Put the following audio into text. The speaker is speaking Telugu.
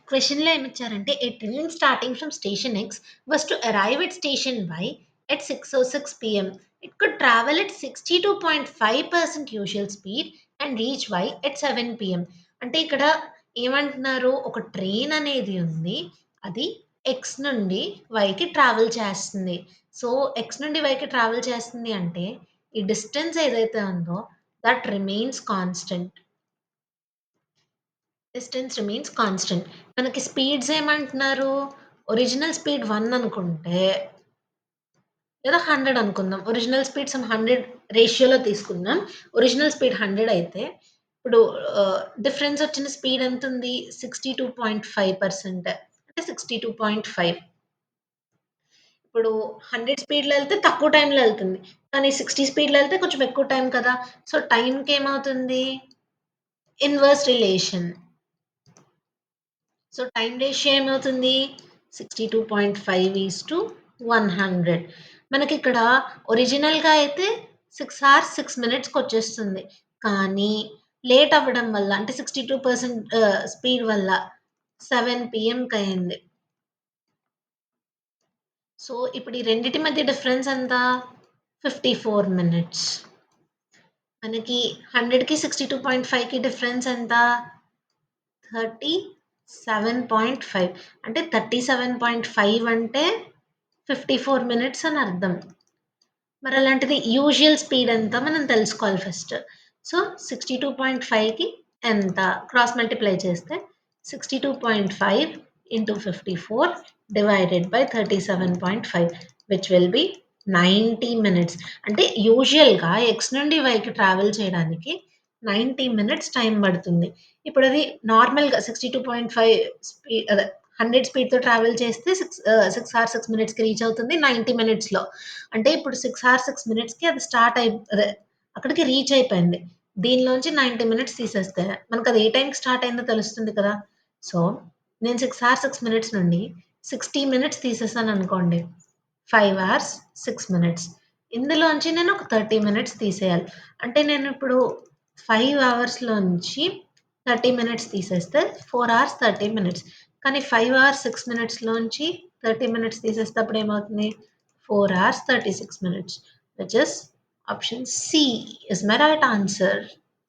క్వెషన్‌లో ఏమిచ్చారంటే, "a train starting from station X was to arrive at station Y at 6:06 PM. It could travel at 62.5% usual speed and reach Y at 7 PM." అంటే ఇక్కడ ఏమంటున్నారు, ఒక ట్రైన్ అనేది ఉంది. అది ఎక్స్ నుండి వైకి ట్రావెల్ చేస్తుంది. సో, ఎక్స్ నుండి వైకి ట్రావెల్ చేస్తుంది అంటే, ఈ డిస్టెన్స్ ఏదైతే ఉందో that remains constant. Distance remains constant. మనకి స్పీడ్స్ ఏమంటున్నారు? ఒరిజినల్ స్పీడ్ 1 అనుకుంటే లేదా 100 అనుకుందాం. ఒరిజినల్ స్పీడ్స్ 100 రేషియోలో తీసుకుందాం. ఒరిజినల్ స్పీడ్ 100 అయితే ఇప్పుడు డిఫరెన్స్ వచ్చిన స్పీడ్ ఎంతుంది? 62.5% అంటే 62.5. ఇప్పుడు 100 స్పీడ్‌లో ఎళ్తే తక్కువ టైంలో ఎళ్తుంది. కానీ 60 స్పీడ్‌లో ఎళ్తే కొంచెం ఎక్కువ టైం కదా! సో, టైమ్‌కేమవుతుంది? Inverse relation. So, time ratio ఏమవుతుంది? 62.5:100. మనకిక్కడ ఒరిజినల్‌గా అయితే 6 అవర్స్ 6 మినిట్స్‌కొచ్చేస్తుంది. కానీ లేట్ అవ్వడం వల్ల అంటే 62% స్పీడ్ వల్ల 7 పీఎంకయింది. సో, ఇప్పుడు ఈ రెండిటి మధ్య డిఫరెన్స్ ఎంత? 54 మినిట్స్. మనకి 100కి 62.5కి డిఫరెన్స్ ఎంత? 37.5. అంటే 37.5 అంటే 54 మినిట్స్ అని అర్థం. మరలాంటిది యూజువల్ స్పీడ్ ఎంత మనం తెలుసుకోవాలి ఫస్ట్. సో, 62.5కి ఎంత? క్రాస్ మల్టిప్లై చేస్తే 62.5 into 54 divided by 37.5 which will be 90 minutes. అంటే యూజువల్‌గా ఎక్స్ నుండి వైకి ట్రావెల్ చేయడానికి 90 మినిట్స్ టైం పడుతుంది. ఇప్పుడది నార్మల్‌గా 62.5 అదే 100 స్పీడ్‌తో ట్రావెల్ చేస్తే 6 అవర్స్ 6 మినిట్స్‌కి రీచ్ అవుతుంది 90 మినిట్స్‌లో. అంటే ఇప్పుడు 6 అవర్స్ 6 మినిట్స్‌కి అది స్టార్ట్ అదే అక్కడికి రీచ్ అయిపోయింది. దీనిలోంచి 90 మినిట్స్ తీసేస్తే మనకది ఏ టైంకి స్టార్ట్ అయిందో తెలుస్తుంది కదా! సో, నేను 6 అవర్స్ 6 మినిట్స్ నుండి 60 మినిట్స్ తీసేసాననుకోండి. 5 hours 6 minutes. ఇందులోంచి నేను ఒక 30 మినిట్స్ తీసేయాలి. అంటే నేనిప్పుడు 5 అవర్స్‌లోంచి 30 మినిట్స్ తీసేస్తే 4 అవర్స్ 30 మినిట్స్. కానీ 5 అవర్స్ 6 మినిట్స్‌లోంచి 30 మినిట్స్ తీసేస్తే అప్పుడేమవుతుంది? 4 hours 36 minutes, which is option C is my right answer.